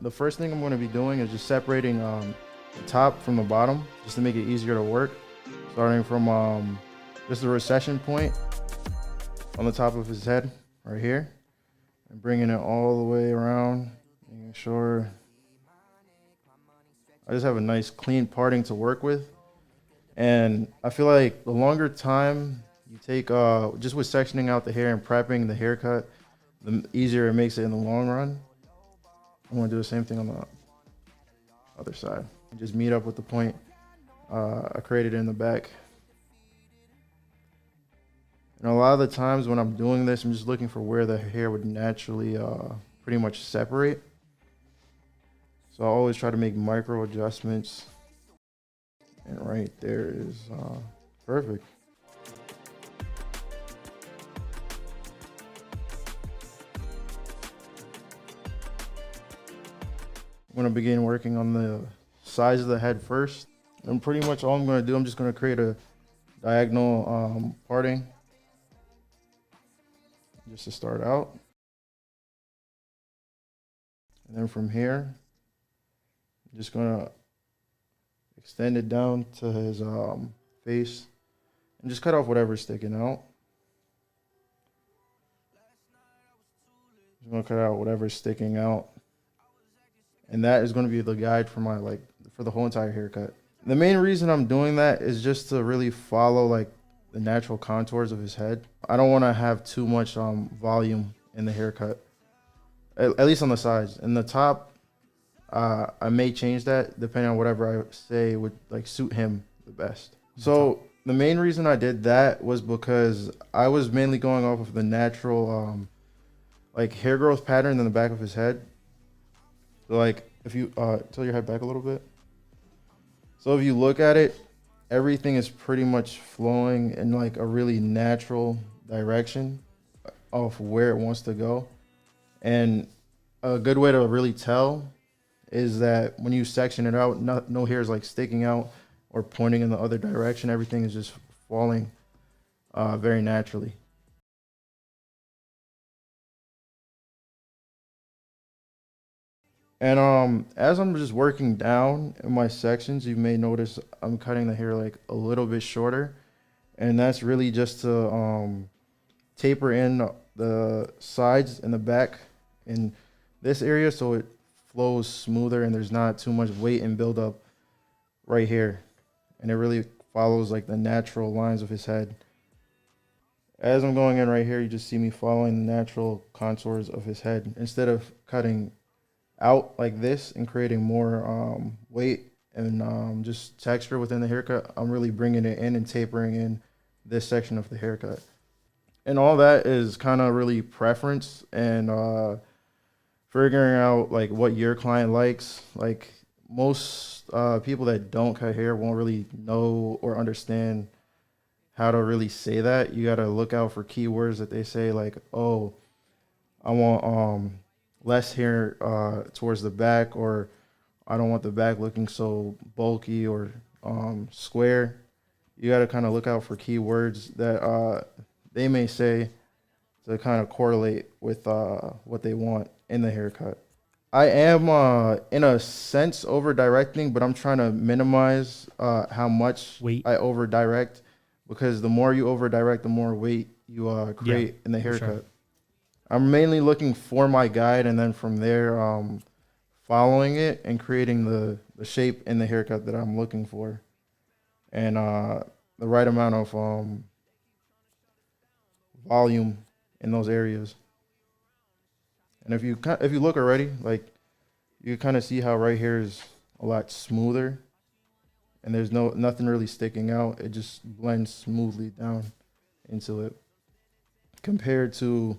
The first thing I'm going to be doing is just separating the top from the bottom, just to make it easier to work. Starting from just the recession point on the top of his head, right here, and bringing it all the way around, making sure I just have a nice clean parting to work with. And I feel like the longer time you take just with sectioning out the hair and prepping the haircut, the easier it makes it in the long run. I'm going to do the same thing on the other side. Just meet up with the point I created in the back. And a lot of the times when I'm doing this, I'm just looking for where the hair would naturally pretty much separate. So I always try to make micro adjustments. And right there is perfect. I'm going to begin working on the sides of the head first. And pretty much all I'm going to do, I'm just going to create a diagonal parting just to start out. And then from here, I'm just going to extend it down to his face and just cut off whatever's sticking out. I'm going to cut out whatever's sticking out. And that is going to be the guide for my for the whole entire haircut. The main reason I'm doing that is just to really follow the natural contours of his head. I don't want to have too much volume in the haircut, at least on the sides. In the top, I may change that depending on whatever I say would suit him the best. So the main reason I did that was because I was mainly going off of the natural hair growth pattern in the back of his head. So if you tilt your head back a little bit. So if you look at it, everything is pretty much flowing in a really natural direction of where it wants to go. And a good way to really tell is that when you section it out, no hair is sticking out or pointing in the other direction. Everything is just falling very naturally. And as I'm just working down in my sections, you may notice I'm cutting the hair a little bit shorter. And that's really just to taper in the sides and the back in this area so it flows smoother and there's not too much weight and buildup right here. And it really follows the natural lines of his head. As I'm going in right here, you just see me following the natural contours of his head instead of cutting out like this and creating more weight and just texture within the haircut. I'm really bringing it in and tapering in this section of the haircut. And all that is kind of really preference and figuring out what your client likes. Most people that don't cut hair won't really know or understand how to really say that. You got to look out for keywords that they say oh, I want less hair towards the back, or I don't want the back looking so bulky or square. You got to kind of look out for keywords that they may say to kind of correlate with what they want in the haircut. I am in a sense over directing, but I'm trying to minimize how much weight I over direct, because the more you over direct, the more weight you create in the haircut. Sure. I'm mainly looking for my guide, and then from there, following it and creating the shape in the haircut that I'm looking for, and the right amount of volume in those areas. And if you look already, you kind of see how right here is a lot smoother, and there's nothing really sticking out. It just blends smoothly down into it, compared to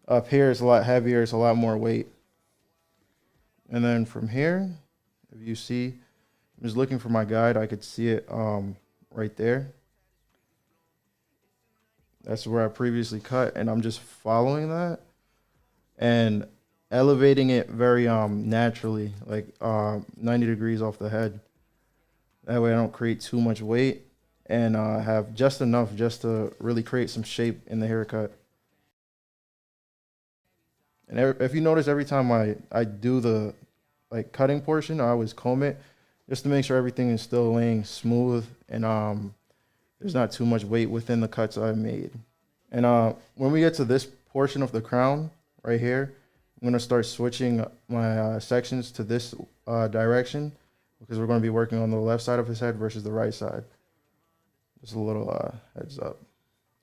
up here, it's a lot heavier, it's a lot more weight. And then from here, if you see, I'm just looking for my guide. I could see it right there. That's where I previously cut, and I'm just following that and elevating it very naturally, 90 degrees off the head. That way I don't create too much weight and have just enough just to really create some shape in the haircut. And if you notice, every time I do the like cutting portion, I always comb it just to make sure everything is still laying smooth and there's not too much weight within the cuts I've made. And when we get to this portion of the crown right here, I'm gonna start switching my sections to this direction because we're gonna be working on the left side of his head versus the right side. Just a little heads up.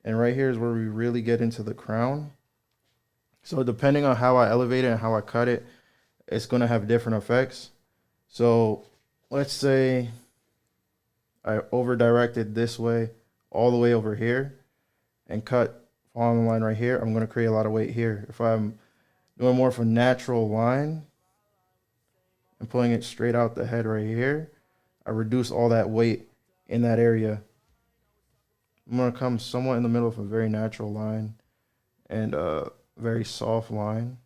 And right here is where we really get into the crown. So depending on how I elevate it and how I cut it, it's going to have different effects. So let's say I over directed this way all the way over here and cut following the line right here. I'm going to create a lot of weight here. If I'm doing more of a natural line and pulling it straight out the head right here, I reduce all that weight in that area. I'm going to come somewhat in the middle of a very natural line and a very soft line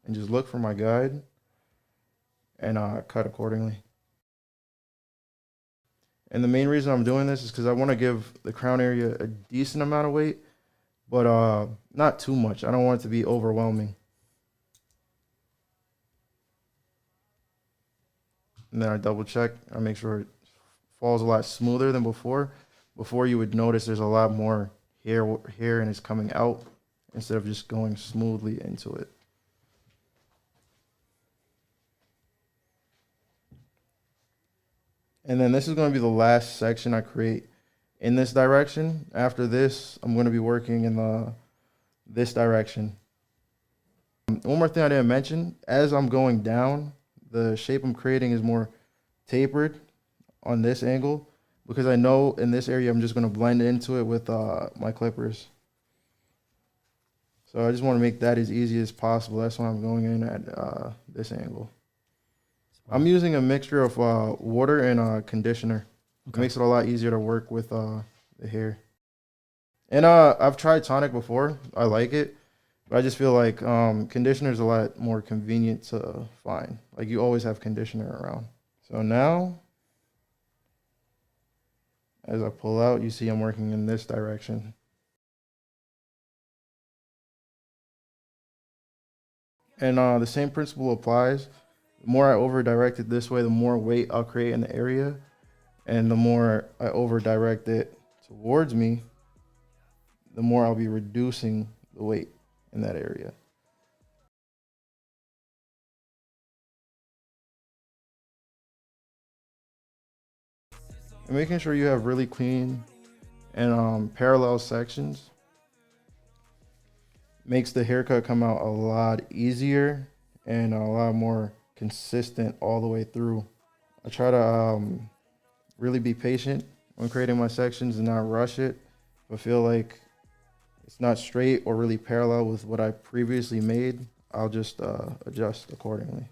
and just look for my guide and cut accordingly. And the main reason I'm doing this is because I want to give the crown area a decent amount of weight, but not too much. I don't want it to be overwhelming. And then I double check. I make sure it falls a lot smoother than before. Before you would notice there's a lot more hair and it's coming out instead of just going smoothly into it. And then this is going to be the last section I create in this direction. After this, I'm going to be working in this direction. One more thing I didn't mention, as I'm going down, the shape I'm creating is more tapered on this angle, because I know in this area I'm just going to blend into it with my clippers. So I just want to make that as easy as possible. That's why I'm going in at this angle. I'm using a mixture of water and conditioner. Okay. It makes it a lot easier to work with the hair. And I've tried tonic before. I like it. But I just feel like conditioner is a lot more convenient to find. Like you always have conditioner around. So now, as I pull out, you see I'm working in this direction. And the same principle applies. The more I over direct it this way, the more weight I'll create in the area. And the more I over direct it towards me, the more I'll be reducing the weight in that area. And making sure you have really clean and parallel sections makes the haircut come out a lot easier and a lot more consistent all the way through. I try to really be patient when creating my sections and not rush it. If I feel like it's not straight or really parallel with what I previously made, I'll just adjust accordingly.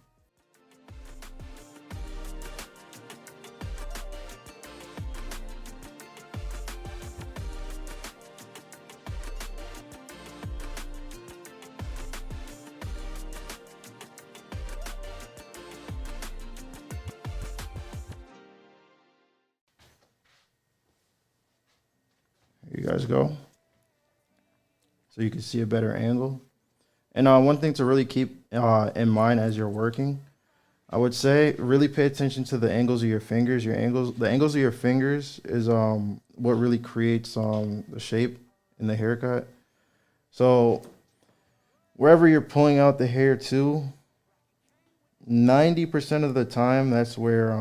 Here you guys go. So you can see a better angle. And one thing to really keep in mind as you're working, I would say really pay attention to the angles of your fingers. The angles of your fingers is what really creates the shape in the haircut. So wherever you're pulling out the hair to, 90% of the time, that's where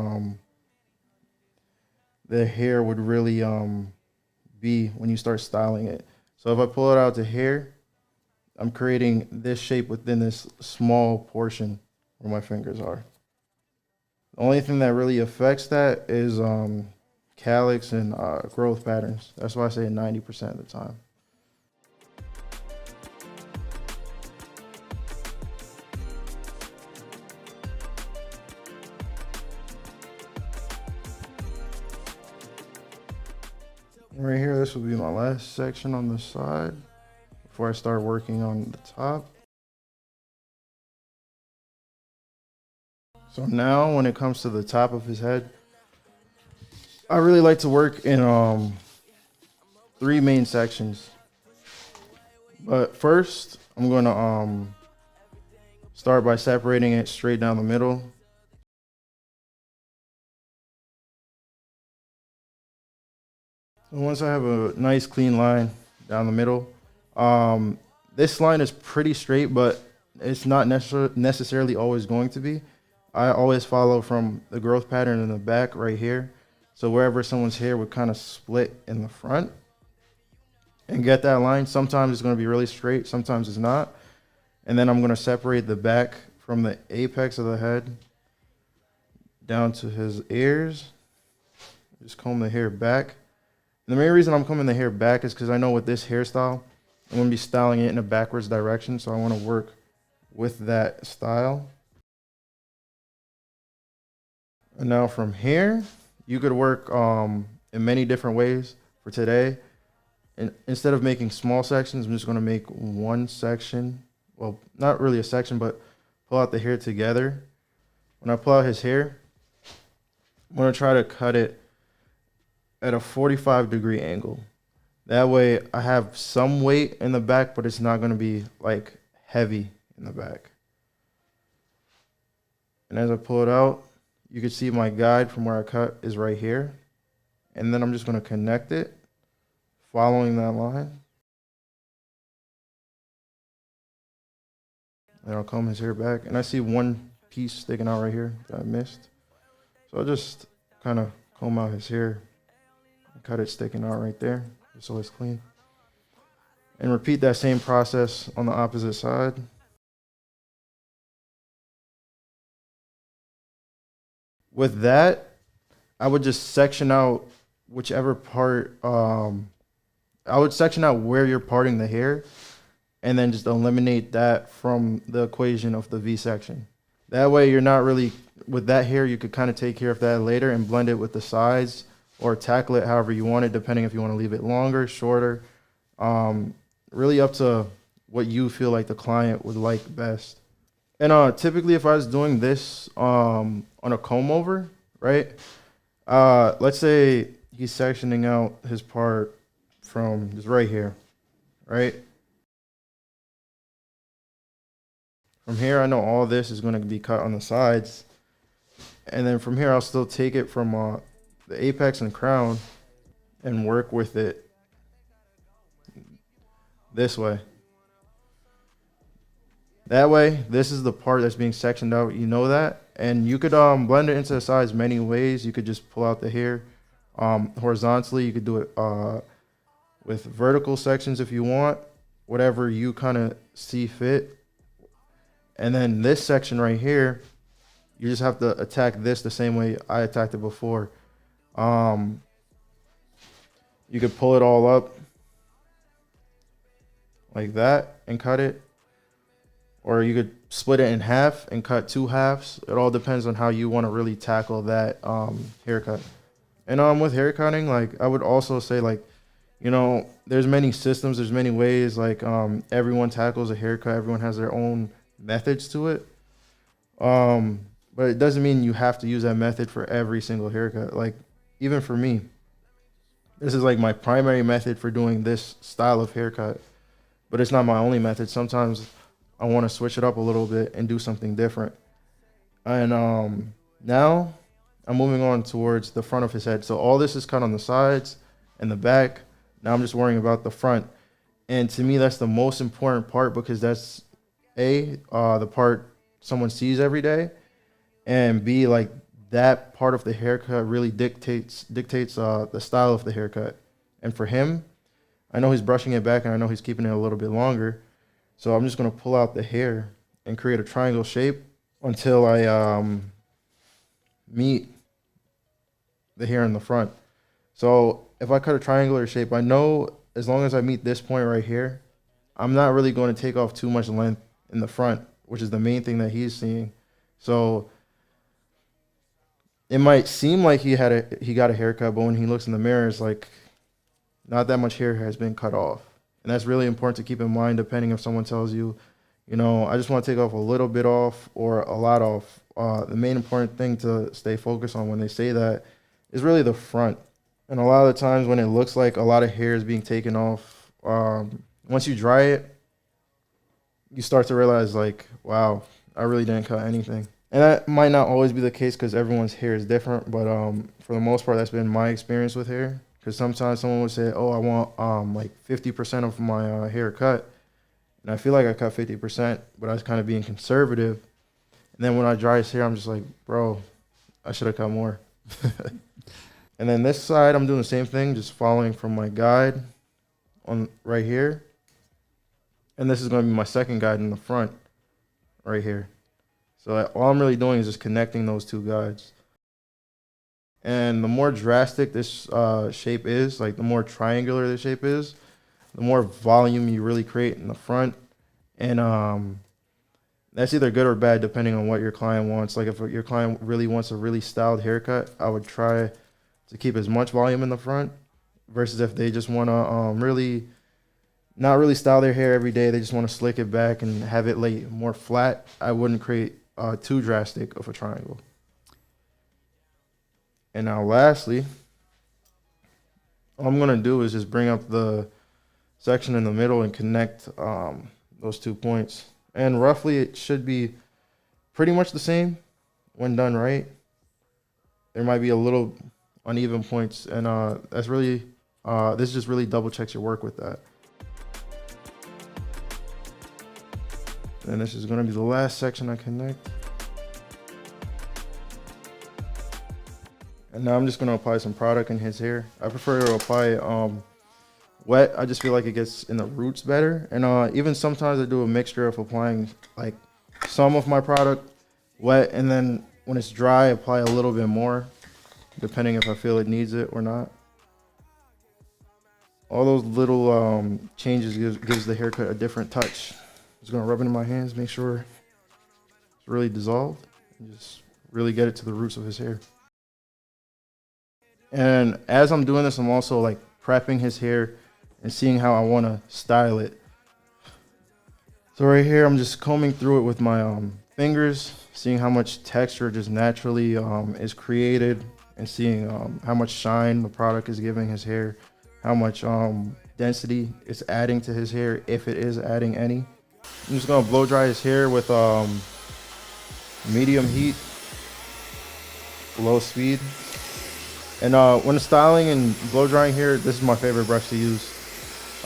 the hair would really be when you start styling it. So if I pull it out to here, I'm creating this shape within this small portion where my fingers are. The only thing that really affects that is calyx and growth patterns. That's why I say 90% of the time. Right here, this will be my last section on the side before I start working on the top. So now when it comes to the top of his head, I really like to work in 3 main sections. But first, I'm going to Start by separating it straight down the middle. And once I have a nice clean line down the middle, um, this line is pretty straight, but it's not necessarily always going to be. I always follow from the growth pattern in the back right here. So wherever someone's hair would kind of split in the front and get that line. Sometimes it's going to be really straight, sometimes it's not. And then I'm going to separate the back from the apex of the head down to his ears. Just comb the hair back. And the main reason I'm combing the hair back is because I know with this hairstyle, I'm going to be styling it in a backwards direction. So I want to work with that style. And now from here, you could work in many different ways for today. And instead of making small sections, I'm just going to make one section. Well, not really a section, but pull out the hair together. When I pull out his hair, I'm going to try to cut it at a 45-degree angle. That way I have some weight in the back, but it's not going to be like heavy in the back. And as I pull it out, you can see my guide from where I cut is right here. And then I'm just going to connect it, following that line. And I'll comb his hair back. And I see one piece sticking out right here that I missed. So I'll just kind of comb out his hair and cut it sticking out right there, just so it's clean. And repeat that same process on the opposite side. With that, I would just section out whichever part, I would section out where you're parting the hair and then just eliminate that from the equation of the V section. That way you're not really, with that hair, you could kind of take care of that later and blend it with the sides or tackle it however you want it, depending if you want to leave it longer, shorter. Really up to what you feel like the client would like best. And typically if I was doing this on a comb over, right? Let's say he's sectioning out his part from just right here, right? From here, I know all this is going to be cut on the sides. And then from here, I'll still take it from the apex and crown and work with it this way. That way, this is the part that's being sectioned out. You know that. And you could blend it into the sides many ways. You could just pull out the hair horizontally. You could do it with vertical sections if you want, whatever you kind of see fit. And then this section right here, you just have to attack this the same way I attacked it before. You could pull it all up like that and cut it. Or you could split it in half and cut two halves. It all depends on how you want to really tackle that haircut. And with haircutting, like I would also say, like, you know, there's many systems, there's many ways. Like everyone tackles a haircut, everyone has their own methods to it. But it doesn't mean you have to use that method for every single haircut. Like even for me, this is like my primary method for doing this style of haircut, but it's not my only method. Sometimes I want to switch it up a little bit and do something different. And now I'm moving on towards the front of his head. So all this is cut on the sides and the back. Now I'm just worrying about the front. And to me, that's the most important part because that's the part someone sees every day, and B, like that part of the haircut really dictates the style of the haircut. And for him, I know he's brushing it back and I know he's keeping it a little bit longer. So I'm just going to pull out the hair and create a triangle shape until I meet the hair in the front. So if I cut a triangular shape, I know as long as I meet this point right here, I'm not really going to take off too much length in the front, which is the main thing that he's seeing. So it might seem like he got a haircut, but when he looks in the mirror, it's like not that much hair has been cut off. And that's really important to keep in mind, depending if someone tells you, you know, I just want to take off a little bit off or a lot off. The main important thing to stay focused on when they say that is really the front. And a lot of the times when it looks like a lot of hair is being taken off, once you dry it, you start to realize like, wow, I really didn't cut anything. And that might not always be the case because everyone's hair is different, but for the most part, that's been my experience with hair. Because sometimes someone would say, "Oh, I want like 50% of my hair cut," and I feel like I cut 50%, but I was kind of being conservative. And then when I dry his hair, I'm just like, "Bro, I should have cut more." And then this side, I'm doing the same thing, just following from my guide on right here. And this is going to be my second guide in the front right here. So all I'm really doing is just connecting those two guides. And the more drastic this shape is, like the more triangular the shape is, the more volume you really create in the front. And that's either good or bad depending on what your client wants. Like if your client really wants a really styled haircut, I would try to keep as much volume in the front versus if they just want to really not really style their hair every day, they just want to slick it back and have it lay more flat, I wouldn't create too drastic of a triangle. And now lastly, all I'm going to do is just bring up the section in the middle and connect those 2 points. And roughly it should be pretty much the same when done right. There might be a little uneven points, and that's really, this just really double checks your work with that. And this is going to be the last section I connect. And now I'm just going to apply some product in his hair. I prefer to apply it wet. I just feel like it gets in the roots better. And even sometimes I do a mixture of applying like some of my product wet, and then when it's dry, apply a little bit more, depending if I feel it needs it or not. All those little changes gives the haircut a different touch. Just gonna rub it in my hands, make sure it's really dissolved, and just really get it to the roots of his hair. And as I'm doing this, I'm also like prepping his hair and seeing how I want to style it. So right here, I'm just combing through it with my fingers, seeing how much texture just naturally is created, and seeing how much shine the product is giving his hair, how much density it's adding to his hair, if it is adding any. I'm just gonna blow dry his hair with medium heat, low speed. And when styling and blow drying hair, this is my favorite brush to use.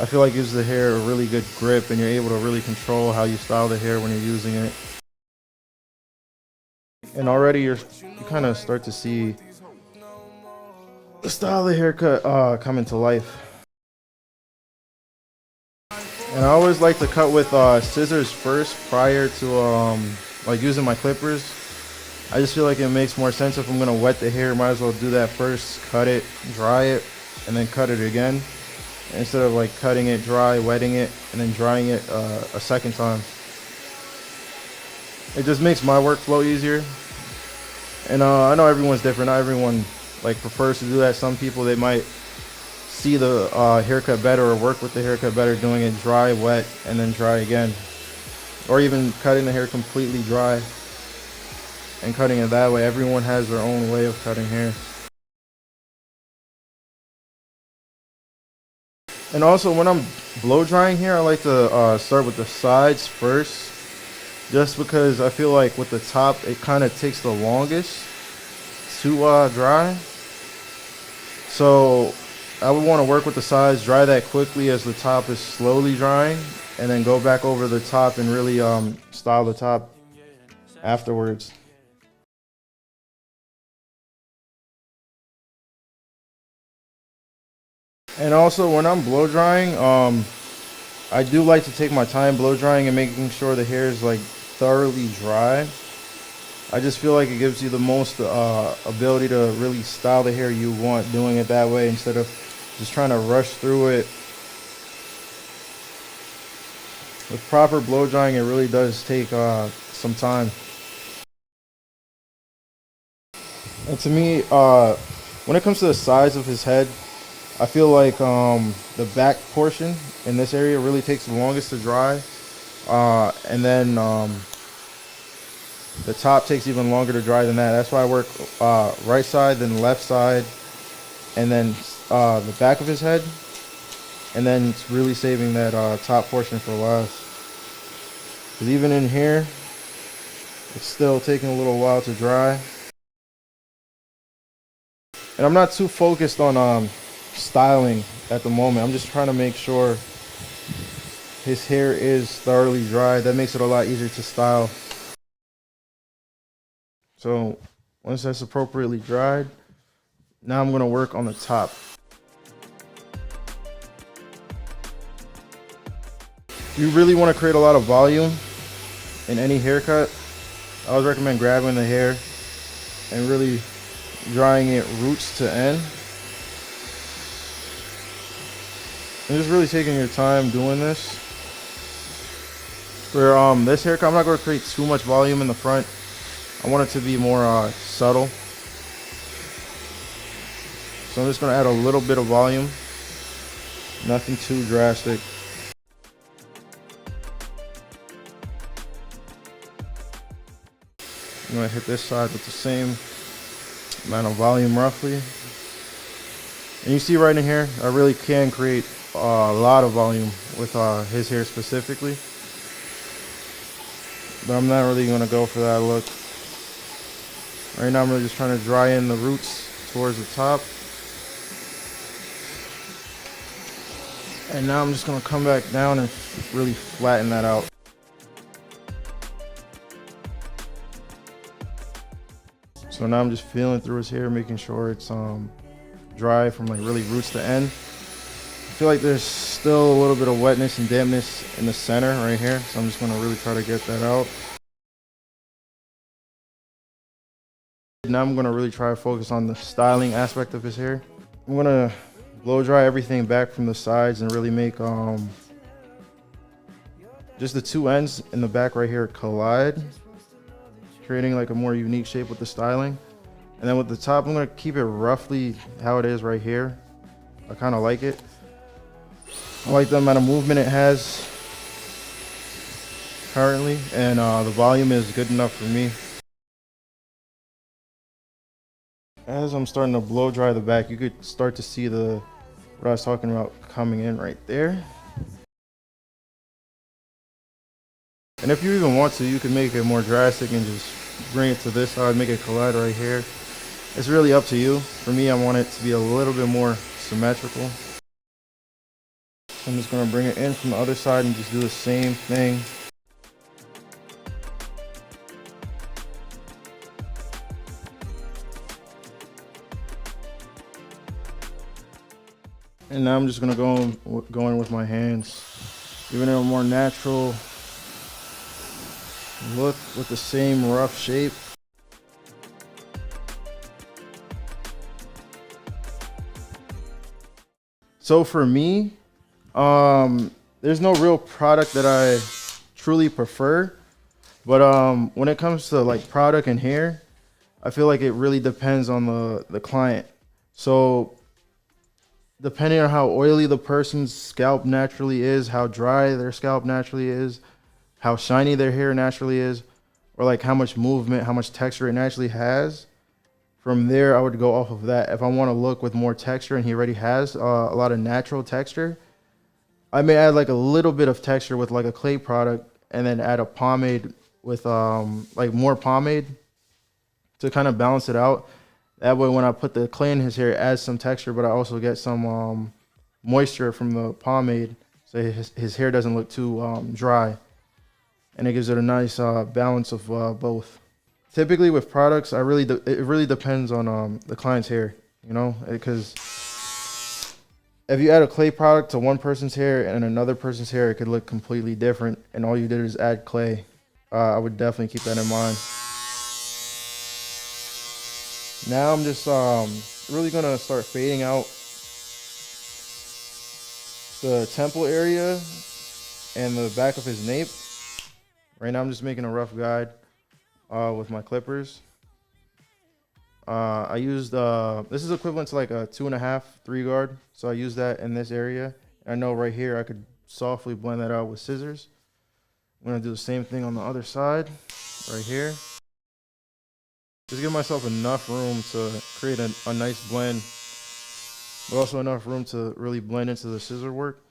I feel like it gives the hair a really good grip, and you're able to really control how you style the hair when you're using it. And already you kind of start to see the style of the haircut come into life. And I always like to cut with scissors first prior to like using my clippers. I just feel like it makes more sense if I'm gonna wet the hair, might as well do that first, cut it, dry it, and then cut it again, instead of like cutting it dry, wetting it, and then drying it a second time. It just makes my workflow easier. And I know everyone's different. Not everyone like prefers to do that. Some people, they might see the haircut better or work with the haircut better doing it dry, wet, and then dry again, or even cutting the hair completely dry and cutting it that way. Everyone has their own way of cutting hair. And also when I'm blow drying hair, I like to start with the sides first, just because I feel like with the top, it kind of takes the longest to dry. So I would want to work with the sides, dry that quickly as the top is slowly drying, and then go back over the top and really style the top afterwards. And also when I'm blow drying, I do like to take my time blow drying and making sure the hair is like thoroughly dry. I just feel like it gives you the most ability to really style the hair you want doing it that way, instead of just trying to rush through it. With proper blow drying, it really does take some time. And to me, when it comes to the size of his head, I feel like the back portion in this area really takes the longest to dry, and then the top takes even longer to dry than that. That's why I work right side, then left side, and then the back of his head, and then it's really saving that top portion for last. Because even in here, It's still taking a little while to dry. And I'm not too focused on styling at the moment. I'm just trying to make sure his hair is thoroughly dry. That makes it a lot easier to style. So once that's appropriately dried, now I'm gonna work on the top. You really want to create a lot of volume in any haircut. I always recommend grabbing the hair and really drying it roots to end. And just really taking your time doing this. For this haircut, I'm not going to create too much volume in the front. I want it to be more subtle. So I'm just going to add a little bit of volume. Nothing too drastic. I'm going to hit this side with the same amount of volume roughly. And you see right in here, I really can create a lot of volume with his hair specifically. But I'm not really going to go for that look. Right now I'm really just trying to dry in the roots towards the top. And now I'm just going to come back down and really flatten that out. So now I'm just feeling through his hair, making sure it's dry from like really roots to end. I feel like there's still a little bit of wetness and dampness in the center right here. So I'm just gonna really try to get that out. Now I'm gonna really try to focus on the styling aspect of his hair. I'm gonna blow dry everything back from the sides and really make just the two ends in the back right here collide, creating like a more unique shape with the styling. And then with the top, I'm gonna keep it roughly how it is right here. I kind of like it. I like the amount of movement it has currently, and the volume is good enough for me. As I'm starting to blow dry the back, you could start to see what I was talking about coming in right there. And if you even want to, you can make it more drastic and just bring it to this side, make it collide right here. It's really up to you. For me, I want it to be a little bit more symmetrical. So I'm just gonna bring it in from the other side and just do the same thing. And now I'm just gonna go in with my hands, giving it a more natural look with the same rough shape. So for me, there's no real product that I truly prefer, but when it comes to like product and hair, I feel like it really depends on the client. So depending on how oily the person's scalp naturally is, how dry their scalp naturally is, how shiny their hair naturally is, or like how much movement, how much texture it naturally has. From there, I would go off of that. If I want to look with more texture and he already has a lot of natural texture, I may add like a little bit of texture with like a clay product and then add a pomade with like more pomade to kind of balance it out. That way when I put the clay in his hair, it adds some texture, but I also get some moisture from the pomade so his hair doesn't look too dry. And it gives it a nice balance of both. Typically with products, it really depends on the client's hair, you know, because if you add a clay product to one person's hair and another person's hair, it could look completely different. And all you did is add clay. I would definitely keep that in mind. Now I'm just really gonna start fading out the temple area and the back of his nape. Right now I'm just making a rough guide with my clippers. I used this is equivalent to like a 2.5 3 guard, so I used that in this area. I know right here I could softly blend that out with scissors. I'm gonna do the same thing on the other side right here. Just give myself enough room to create a nice blend, but also enough room to really blend into the scissor work.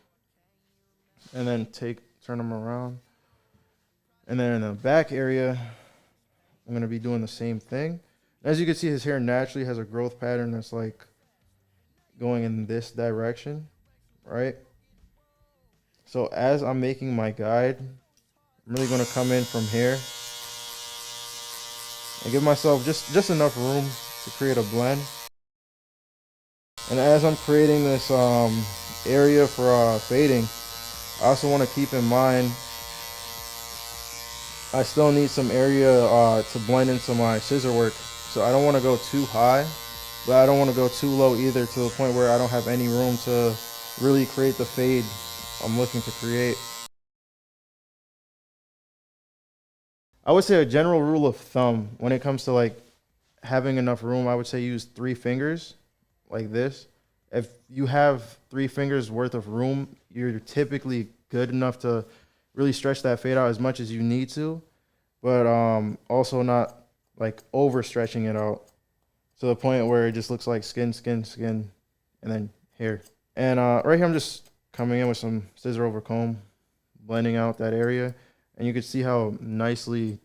And then turn them around. And then in the back area, I'm gonna be doing the same thing. As you can see, his hair naturally has a growth pattern that's like going in this direction, right? So as I'm making my guide, I'm really gonna come in from here and give myself just enough room to create a blend. And as I'm creating this area for fading, I also want to keep in mind I still need some area to blend into my scissor work. So I don't want to go too high, but I don't want to go too low either, to the point where I don't have any room to really create the fade I'm looking to create. I would say a general rule of thumb when it comes to like having enough room, I would say use 3 fingers like this. If you have 3 fingers worth of room, you're typically good enough to really stretch that fade out as much as you need to, but also not like overstretching it out to the point where it just looks like skin, and then hair. And right here, I'm just coming in with some scissor over comb, blending out that area, and you can see how nicely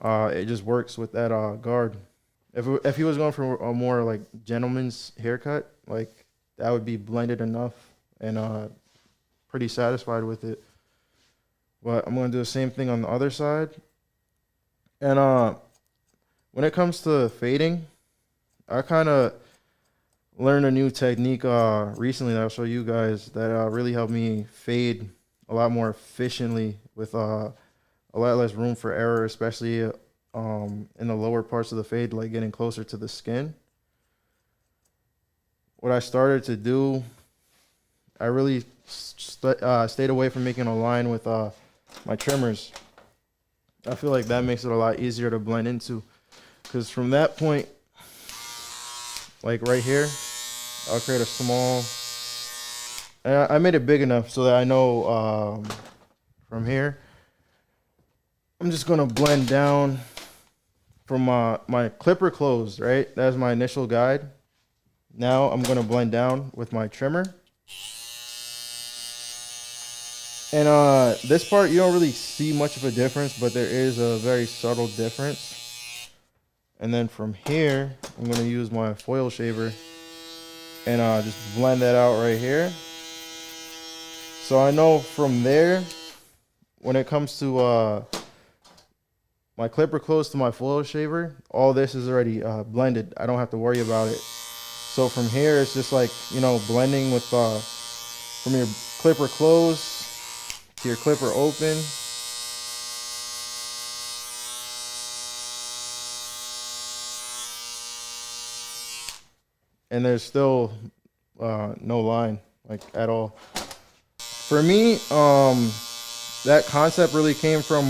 it just works with that guard. If he was going for a more like gentleman's haircut, like that would be blended enough and pretty satisfied with it. But I'm gonna do the same thing on the other side. And when it comes to fading, I kind of learned a new technique recently that I'll show you guys that really helped me fade a lot more efficiently with a lot less room for error, especially in the lower parts of the fade, like getting closer to the skin. What I started to do, I really stayed away from making a line with my trimmers. I feel like that makes it a lot easier to blend into, because from that point, like right here, I'll create a small, and I made it big enough so that I know from here, I'm just gonna blend down from my clipper closed, right? That's my initial guide. Now I'm gonna blend down with my trimmer. And this part, you don't really see much of a difference, but there is a very subtle difference. And then from here, I'm gonna use my foil shaver and just blend that out right here. So I know from there, when it comes to my clipper close to my foil shaver, all this is already blended. I don't have to worry about it. So from here, it's just like, you know, blending with from your clipper close to your clipper open. And there's still no line, like, at all. For me, that concept really came from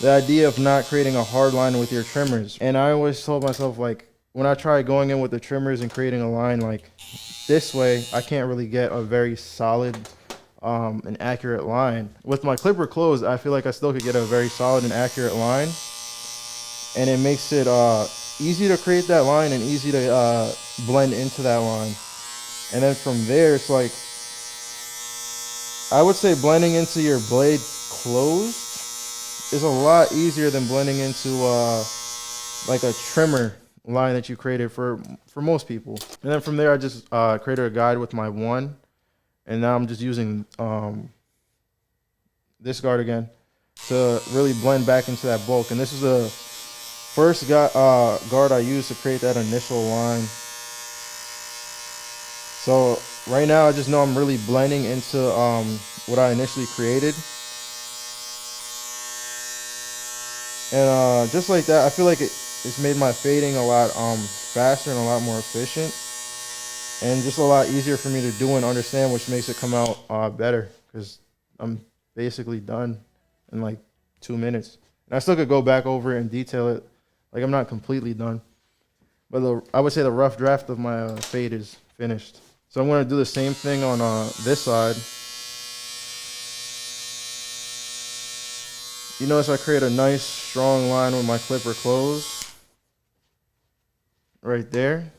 the idea of not creating a hard line with your trimmers. And I always told myself, like, when I tried going in with the trimmers and creating a line like this way, I can't really get a very solid an accurate line. With my clipper closed, I feel like I still could get a very solid and accurate line, and it makes it easy to create that line and easy to blend into that line. And then from there, it's like, I would say blending into your blade closed is a lot easier than blending into like a trimmer line that you created for most people. And then from there, I just created a guide with my 1. And now I'm just using this guard again to really blend back into that bulk. And this is the first guard I used to create that initial line. So right now I just know I'm really blending into what I initially created. And just like that, I feel like it's made my fading a lot faster and a lot more efficient. And just a lot easier for me to do and understand, which makes it come out better, because I'm basically done in like 2 minutes. And I still could go back over it and detail it. Like, I'm not completely done. But I would say the rough draft of my fade is finished. So I'm going to do the same thing on this side. You notice I create a nice strong line with my clipper closed. Right there.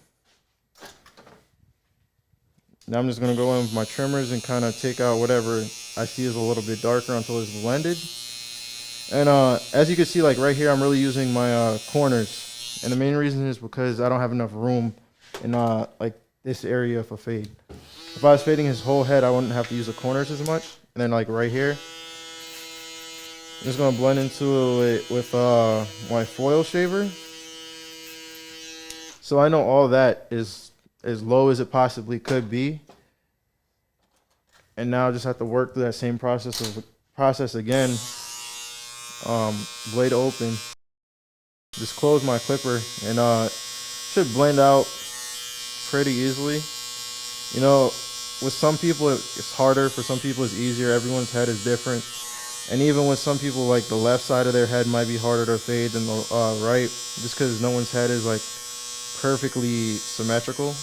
Now I'm just going to go in with my trimmers and kind of take out whatever I see is a little bit darker until it's blended. And as you can see, like right here, I'm really using my corners. And the main reason is because I don't have enough room in like this area for fade. If I was fading his whole head, I wouldn't have to use the corners as much. And then like right here, I'm just gonna blend into it with my foil shaver. So I know all that is as low as it possibly could be. And now I just have to work through that same process again. Blade open. Just close my clipper and should blend out pretty easily. You know, with some people it's harder, for some people it's easier. Everyone's head is different. And even with some people, like the left side of their head might be harder to fade than the right, just because no one's head is like perfectly symmetrical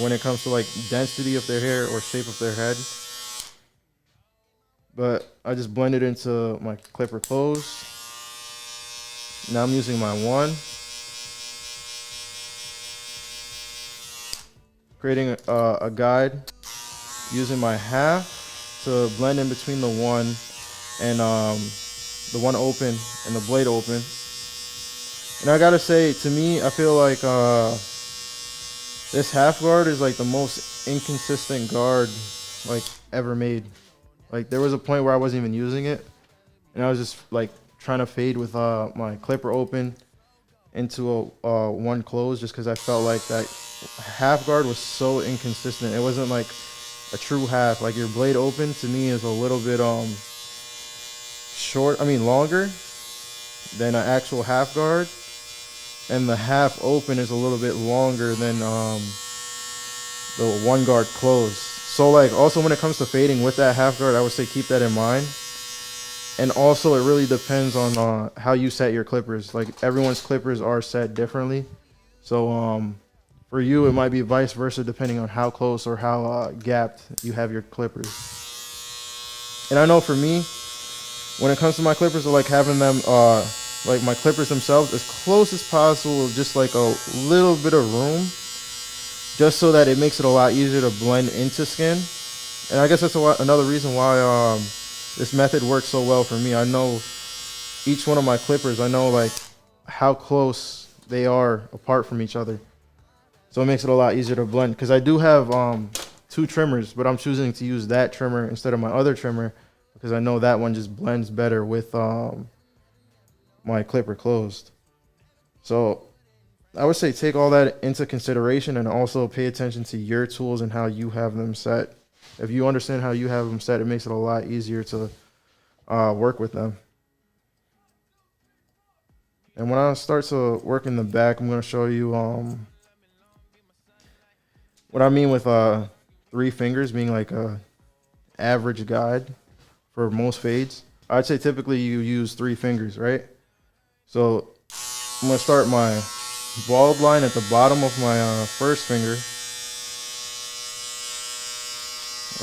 when it comes to like density of their hair or shape of their head. But I just blend it into my clipper close. Now I'm using my one, creating a guide, using my half to blend in between the one and the one open and the blade open. And I gotta say, to me, I feel like this half guard is like the most inconsistent guard like ever made. Like there was a point where I wasn't even using it, and I was just like trying to fade with my clipper open into a one close, just because I felt like that half guard was so inconsistent. It wasn't like a true half. Like your blade open to me is a little bit longer than an actual half guard, and the half open is a little bit longer than the one guard close. So like also when it comes to fading with that half guard, I would say keep that in mind. And also it really depends on how you set your clippers. Like everyone's clippers are set differently. So for you it might be vice versa depending on how close or how gapped you have your clippers. And I know for me, when it comes to my clippers, I like having them like my clippers themselves as close as possible, just like a little bit of room, just so that it makes it a lot easier to blend into skin. And I guess that's another reason why this method works so well for me. I know each one of my clippers, I know like how close they are apart from each other, so it makes it a lot easier to blend. Because I do have two trimmers, but I'm choosing to use that trimmer instead of my other trimmer because I know that one just blends better with my clipper closed. So I would say take all that into consideration and also pay attention to your tools and how you have them set. If you understand how you have them set, it makes it a lot easier to work with them. And when I start to work in the back, I'm going to show you what I mean with 3 fingers being like a average guide for most fades. I'd say typically you use 3 fingers, right? So I'm going to start my bald line at the bottom of my first finger,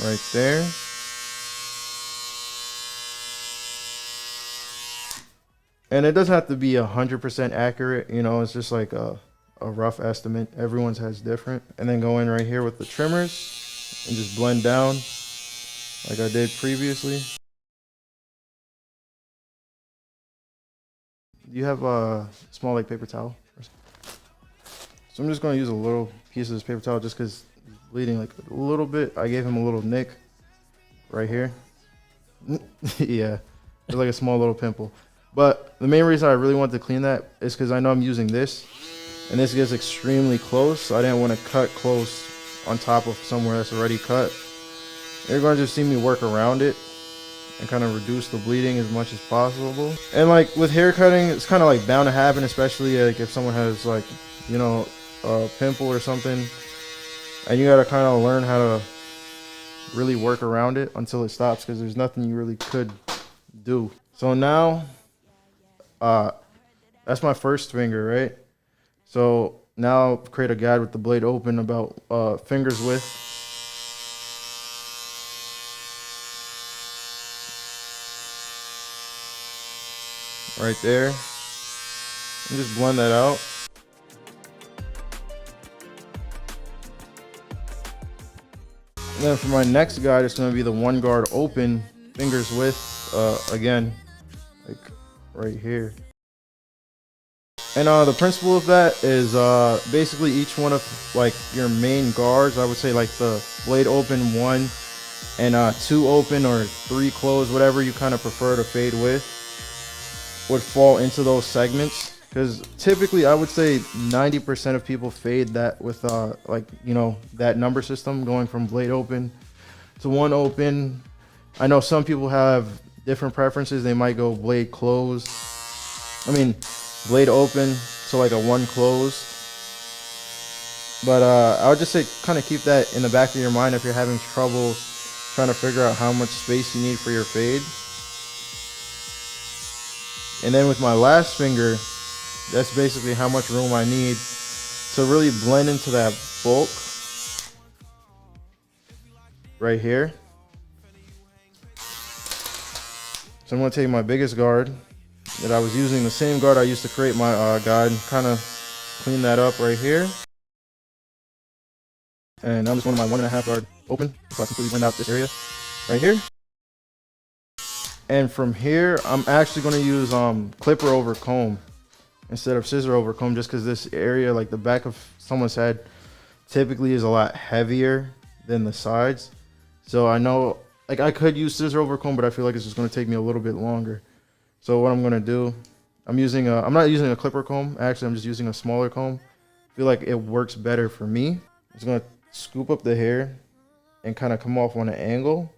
right there. And it doesn't have to be 100% accurate, you know, it's just like a rough estimate. Everyone's has different. And then go in right here with the trimmers and just blend down like I did previously. Do you have a small like paper towel? So I'm just going to use a little piece of this paper towel just because he's bleeding like a little bit. I gave him a little nick right here. Yeah, it's like a small little pimple. But the main reason I really want to clean that is because I know I'm using this, and this gets extremely close. So I didn't want to cut close on top of somewhere that's already cut. You're going to just see me work around it and kind of reduce the bleeding as much as possible. And like with hair cutting, it's kind of like bound to happen, especially like if someone has like, you know, a pimple or something, and you got to kind of learn how to really work around it until it stops, because there's nothing you really could do. So now that's my first finger, right? So now create a guide with the blade open about fingers width. Right there, and just blend that out. And then for my next guide, it's going to be the one guard open, fingers width. Again, like right here. And the principle of that is basically each one of like your main guards, I would say like the blade open 1 and 2 open or 3 closed, whatever you kind of prefer to fade with, would fall into those segments. Because typically I would say 90% of people fade that with like, you know, that number system going from blade open to 1 open. I know some people have different preferences. They might go blade closed. Blade open, so like a 1 closed. But I would just say kind of keep that in the back of your mind if you're having trouble trying to figure out how much space you need for your fade. And then with my last finger, that's basically how much room I need to really blend into that bulk right here. So I'm going to take my biggest guard that I was using, the same guard I used to create my guide, and kind of clean that up right here. And I'm just going to my 1.5 guard open, so I completely blend out this area right here. And from here, I'm actually going to use clipper over comb instead of scissor over comb, just because this area, like the back of someone's head, typically is a lot heavier than the sides. So I know, like, I could use scissor over comb, but I feel like it's just going to take me a little bit longer. So what I'm going to do, I'm not using a clipper comb. Actually, I'm just using a smaller comb. I feel like it works better for me. I'm just going to scoop up the hair and kind of come off on an angle.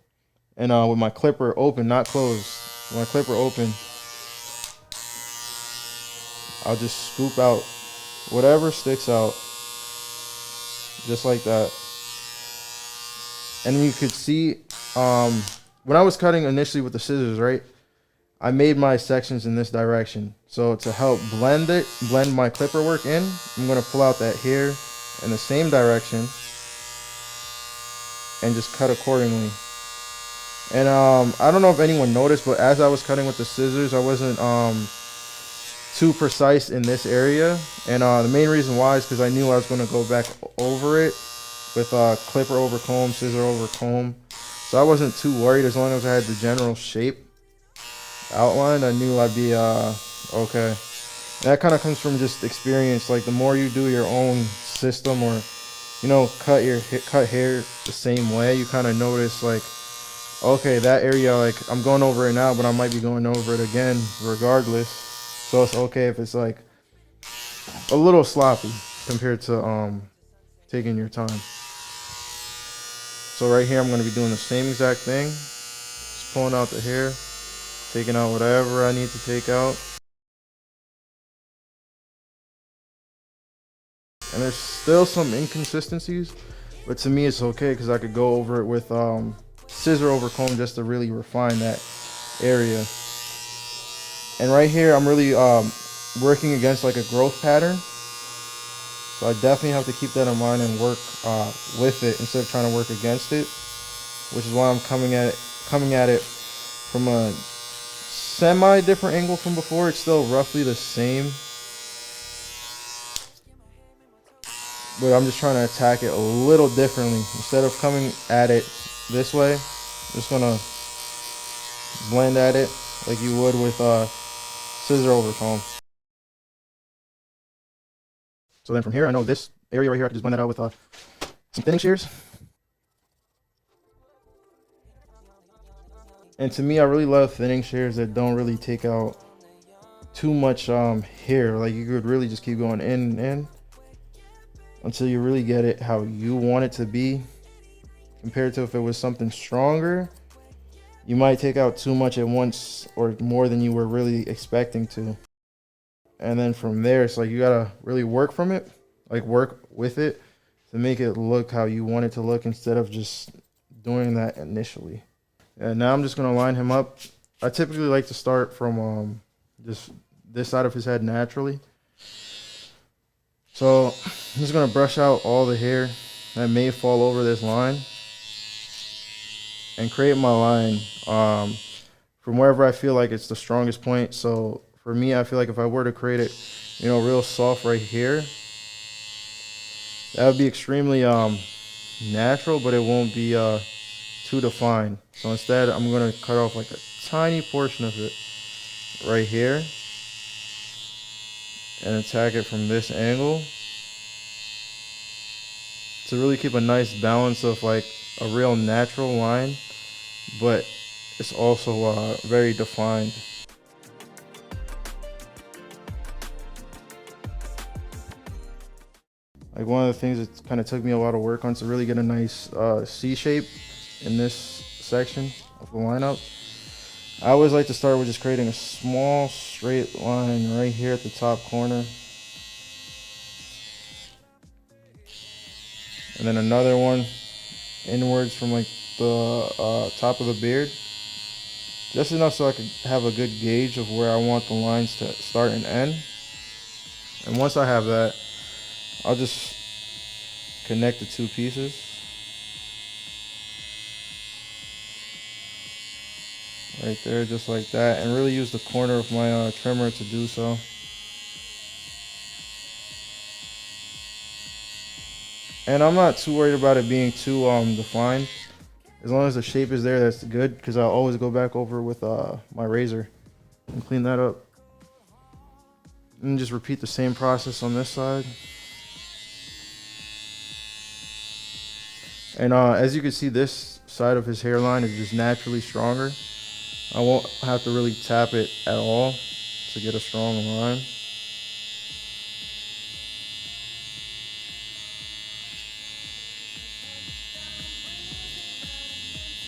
And with my clipper open, not closed, with my clipper open, I'll just scoop out whatever sticks out, just like that. And you could see, when I was cutting initially with the scissors, right, I made my sections in this direction. So to help blend my clipper work in, I'm going to pull out that hair in the same direction and just cut accordingly. And I don't know if anyone noticed, but as I was cutting with the scissors, I wasn't too precise in this area. And the main reason why is because I knew I was going to go back over it with clipper over comb, scissor over comb. So I wasn't too worried. As long as I had the general shape outlined, I knew I'd be okay. And that kind of comes from just experience. Like, the more you do your own system, or, you know, cut hair the same way, you kind of notice, like, okay, that area, like, I'm going over it now, but I might be going over it again regardless. So it's okay if it's like a little sloppy compared to taking your time. So right here, I'm going to be doing the same exact thing. Just pulling out the hair, taking out whatever I need to take out. And there's still some inconsistencies, but to me it's okay because I could go over it with scissor over comb just to really refine that area. And right here, I'm really working against like a growth pattern. So I definitely have to keep that in mind and work with it instead of trying to work against it, which is why I'm coming at it from a semi different angle from before. It's still roughly the same, but I'm just trying to attack it a little differently. Instead of coming at it this way, I'm just gonna blend at it like you would with scissor over comb. So then from here, I know this area right here, I can just blend that out with some thinning shears. And to me, I really love thinning shears that don't really take out too much hair. Like, you could really just keep going in and in until you really get it how you want it to be. Compared to if it was something stronger, you might take out too much at once or more than you were really expecting to. And then from there, it's like you gotta really work from it, like work with it to make it look how you want it to look instead of just doing that initially. And now I'm just gonna line him up. I typically like to start from just this side of his head naturally. So I'm just gonna brush out all the hair that may fall over this line and create my line from wherever I feel like it's the strongest point. So for me, I feel like if I were to create it, you know, real soft right here, that would be extremely natural, but it won't be too defined. So instead, I'm gonna cut off like a tiny portion of it right here and attack it from this angle to really keep a nice balance of like a real natural line, but it's also very defined. Like one of the things that kind of took me a lot of work on to really get a nice C shape in this section of the lineup. I always like to start with just creating a small straight line right here at the top corner. And then another one inwards from like the top of the beard. Just enough so I could have a good gauge of where I want the lines to start and end. And once I have that, I'll just connect the two pieces. Right there, just like that, and really use the corner of my trimmer to do so. And I'm not too worried about it being too defined. As long as the shape is there, that's good, because I'll always go back over with my razor and clean that up. And just repeat the same process on this side. And as you can see, this side of his hairline is just naturally stronger. I won't have to really tap it at all to get a strong line.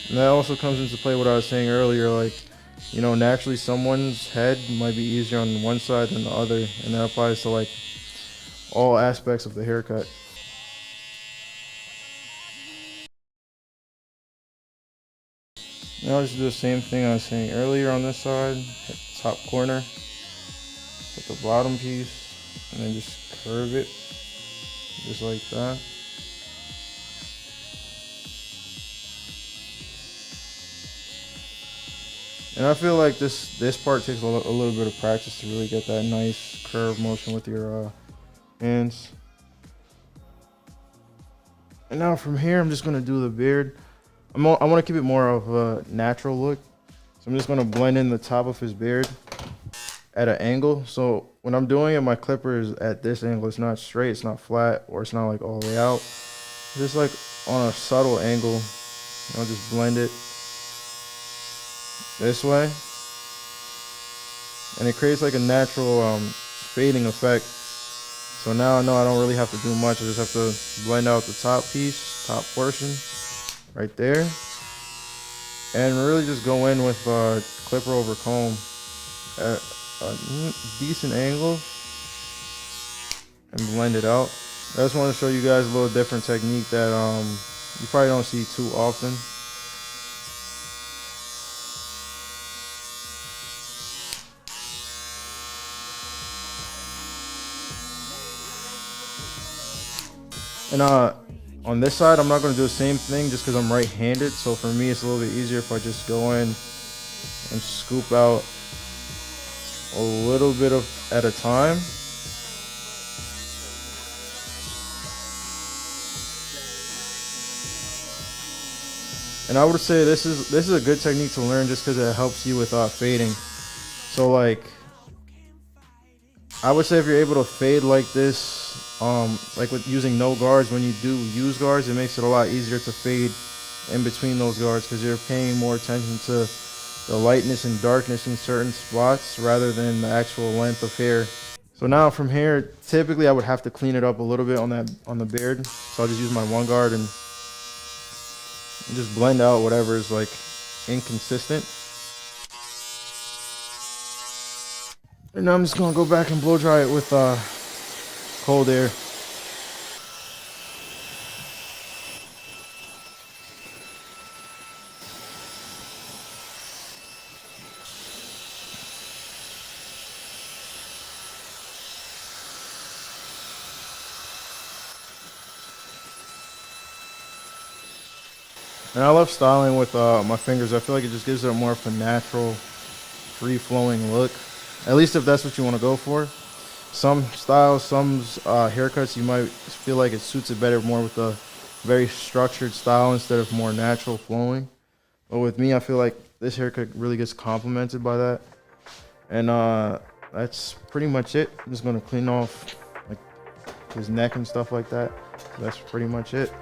And that also comes into play what I was saying earlier, like, you know, naturally someone's head might be easier on one side than the other, and that applies to like all aspects of the haircut. Now I'll just do the same thing I was saying earlier on this side, hit the top corner, hit the bottom piece, and then just curve it, just like that. And I feel like this part takes a little bit of practice to really get that nice curve motion with your hands. And now from here, I'm just gonna do the beard. I want to keep it more of a natural look. So I'm just gonna blend in the top of his beard at an angle. So when I'm doing it, my clipper is at this angle. It's not straight, it's not flat, or it's not like all the way out. It's just like on a subtle angle. I'll just blend it this way. And it creates like a natural fading effect. So now I know I don't really have to do much. I just have to blend out the top piece, top portion, right there. And really just go in with clipper over comb at a decent angle and blend it out. I just want to show you guys a little different technique that you probably don't see too often. And on this side, I'm not going to do the same thing just because I'm right-handed. So for me, it's a little bit easier if I just go in and scoop out a little bit of at a time. And I would say this is a good technique to learn just because it helps you with fading. So like, I would say if you're able to fade like this, like with using no guards, when you do use guards, it makes it a lot easier to fade in between those guards because you're paying more attention to the lightness and darkness in certain spots rather than the actual length of hair. So now from here, typically I would have to clean it up a little bit on the beard. So I'll just use my one guard and just blend out whatever is like inconsistent. And now I'm just gonna go back and blow dry it with cold air. And I love styling with my fingers. I feel like it just gives it more of a natural, free-flowing look. At least if that's what you want to go for. Some styles, some haircuts, you might feel like it suits it better more with a very structured style instead of more natural flowing. But with me, I feel like this haircut really gets complemented by that. And that's pretty much it. I'm just gonna clean off like his neck and stuff like that. So that's pretty much it.